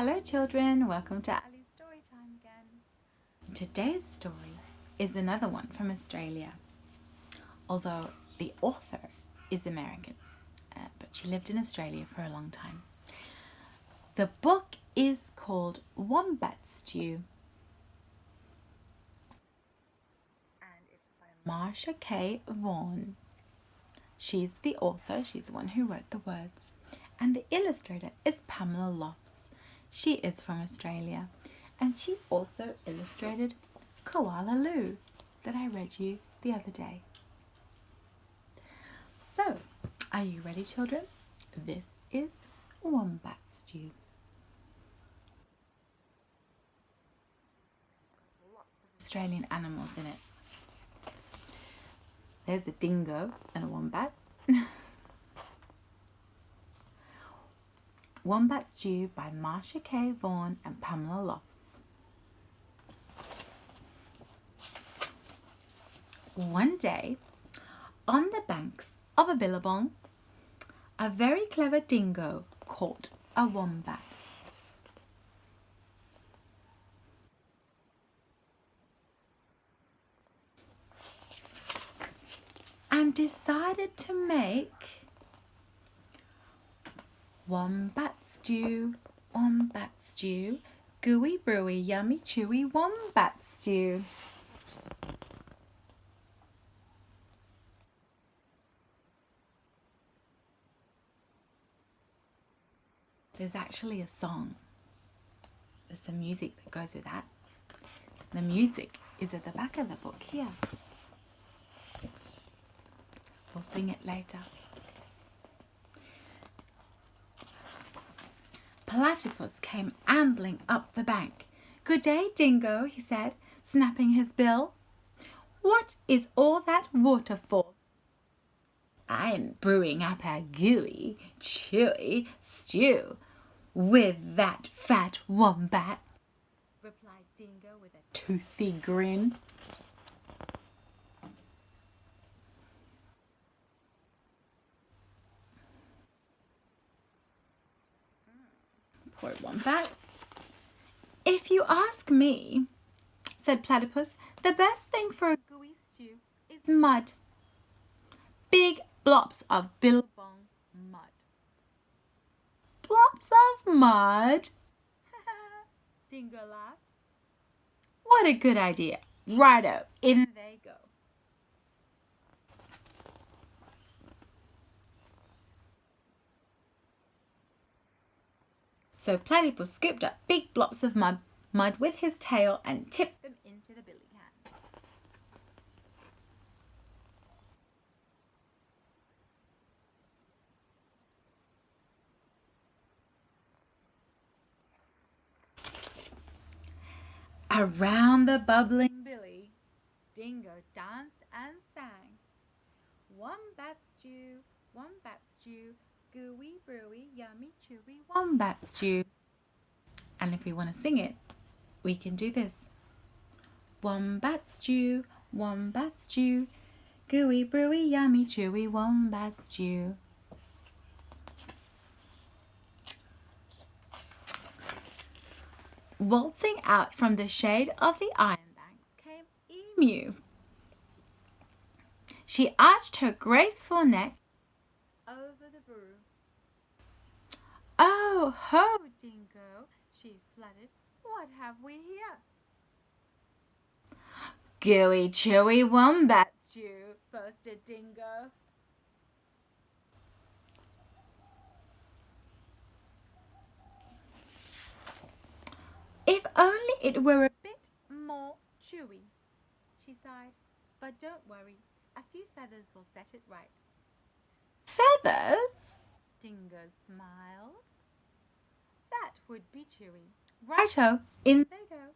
Hello children, welcome to Ali's Storytime again. Today's story is another one from Australia, although the author is American, but she lived in Australia for a long time. The book is called Wombat Stew and it's by Marcia Vaughan. She's the author, she's the one who wrote the words, and the illustrator is Pamela Lofts. She is from Australia, and she also illustrated Koala Lou that I read you the other day. So, are you ready, children? This is Wombat Stew. Lots of Australian animals in it. There's a dingo and a wombat. Wombat Stew by Marcia Vaughan and Pamela Lofts. One day, on the banks of a billabong, a very clever dingo caught a wombat. And decided to make wombat stew, gooey brewy, yummy chewy wombat stew. There's actually a song. There's some music that goes with that. The music is at the back of the book here. We'll sing it later. Platypus came ambling up the bank. "Good day, Dingo," he said, snapping his bill. "What is all that water for?" "I'm brewing up a gooey, chewy stew with that fat wombat," replied Dingo with a toothy grin. Poor wombat. "If you ask me," said Platypus, "the best thing for a gooey stew is mud. Big blobs of billabong mud." "Blobs of mud?" Dingo laughed. "What a good idea. Righto, in they go." So Platypus scooped up big blobs of mud with his tail and tipped them into the billycan. Around the bubbling billy, Dingo danced and sang. "Wombat stew, gooey brewy, yummy chewy wombat stew." And if we want to sing it, we can do this. "Wombat stew, gooey brewy, yummy chewy wombat stew." Waltzing out from the shade of the iron banks came Emu. She arched her graceful neck over the brew. "Oh ho, Dingo," she fluttered. "What have we here?" "Gooey chewy wombat stew," boasted Dingo. "If only it were a bit more chewy," she sighed. "But don't worry, a few feathers will set it right." "Feathers?" Dingo smiled. "That would be chewy." Righto, in they go.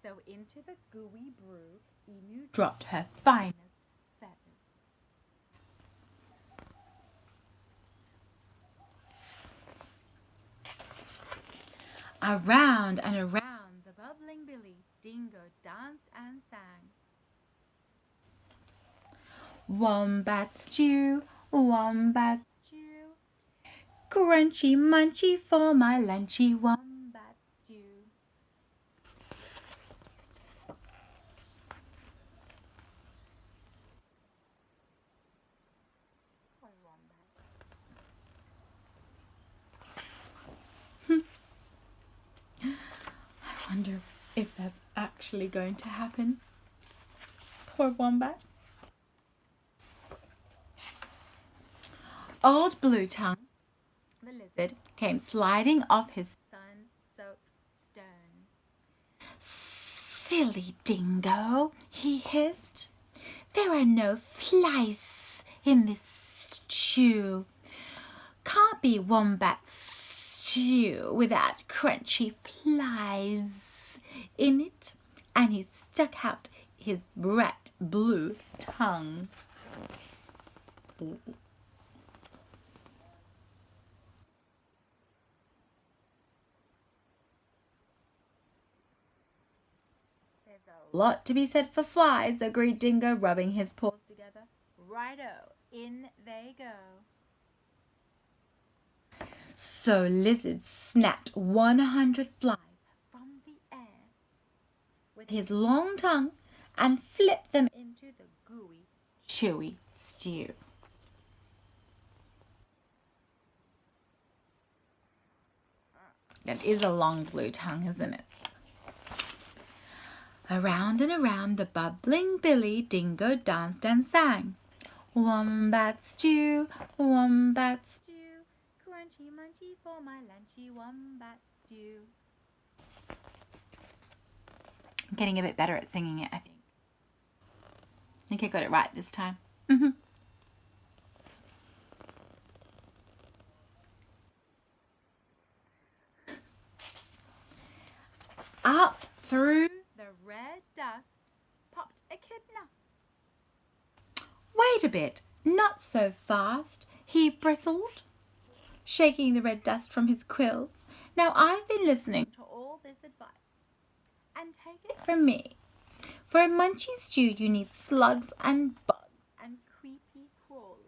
So into the gooey brew, Emu dropped her finest feathers. Around and around the bubbling billy, Dingo danced and sang. "Wombat stew, crunchy munchy for my lunchy wombat wonder if that's actually going to happen. Poor Wombat. Old Blue Tongue, the lizard, came sliding off his sun-soaked stone. Silly Dingo, he hissed. There are no flies in this stew. Can't be Wombat stew without crunchy flies in it. And he stuck out his bright blue tongue. Lot to be said for flies, agreed Dingo, rubbing his paws together. Righto, in they go. So Lizard snapped 100 flies from the air with his long tongue and flipped them into the gooey, chewy stew. That is a long blue tongue, isn't it? Around and around the bubbling billy, Dingo danced and sang. Wombat stew, crunchy munchy for my lunchy, wombat stew. I'm getting a bit better at singing it, I think. I think I got it right this time. Up through the red dust popped Echidna. Wait a bit, not so fast, he bristled, shaking the red dust from his quills. Now I've been listening to all this advice, and take it from me. For a munchy stew you need slugs and bugs and creepy crawlies.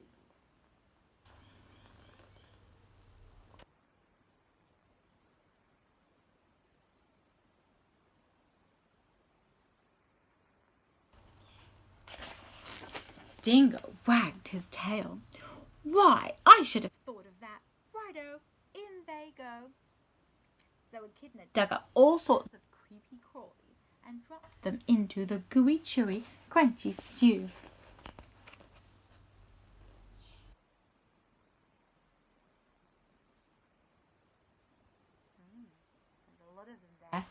Dingo wagged his tail. Why, I should have thought of that. Righto, in they go. So Echidna dug up all sorts of creepy crawlies and dropped them into the gooey, chewy, crunchy stew. There's a lot of them there.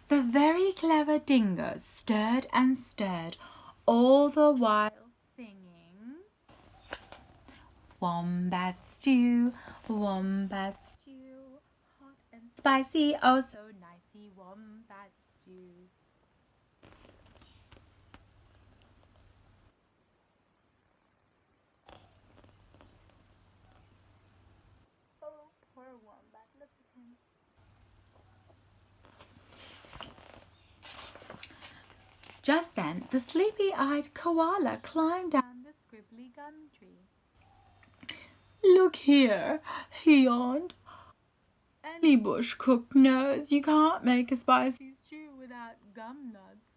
The very clever Dingo stirred and stirred, all the while singing, Wombat stew, hot and spicy, oh so nicey, wombat stew. Oh, poor Wombat, look at him. Just then, the sleepy-eyed koala climbed down the scribbly gum tree. Look here, he yawned. Any bush cook knows you can't make a spicy stew without gum nuts.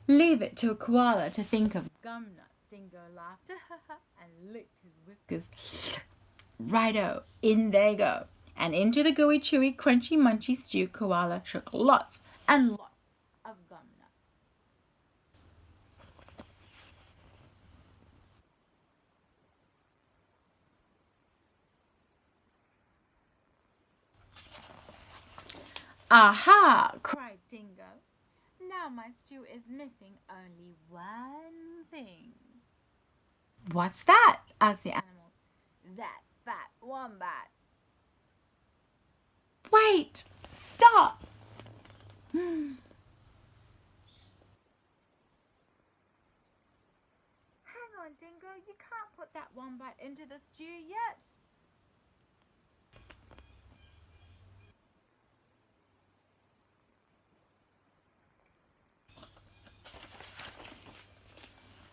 Leave it to a koala to think of gum nuts, Dingo laughed and licked his whiskers. Righto, in they go. And into the gooey, chewy, crunchy, munchy stew, Koala shook lots and lots of gum nuts. Aha! Cried Dingo. Now my stew is missing only one thing. What's that? Asked the animals. That fat wombat. Wait! Stop! Hang on, Dingo. You can't put that wombat into the stew yet.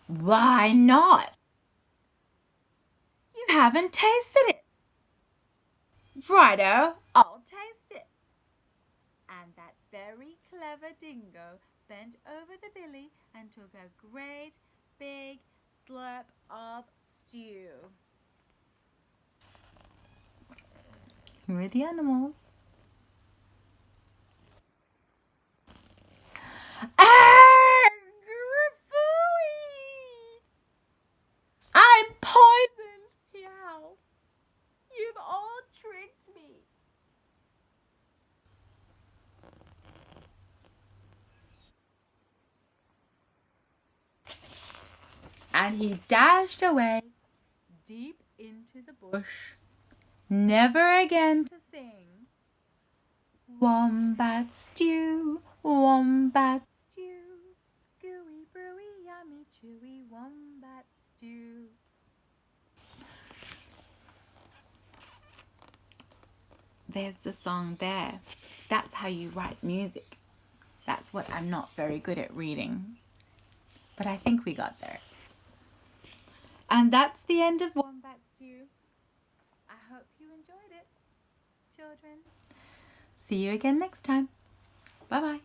Why not? You haven't tasted it. Righto, I'll taste it. And that very clever Dingo bent over the billy and took a great big slurp of stew. Here are the animals. I'm poisoned, he howled. You've all tricked me. And he dashed away deep into the bush, never again to sing. Wombat stew, wombat stew, gooey, brewy, yummy, chewy, wombat stew. There's the song there. That's how you write music. That's what I'm not very good at reading. But I think we got there. And that's the end of Wombat Stew. I hope you enjoyed it, children. See you again next time. Bye-bye.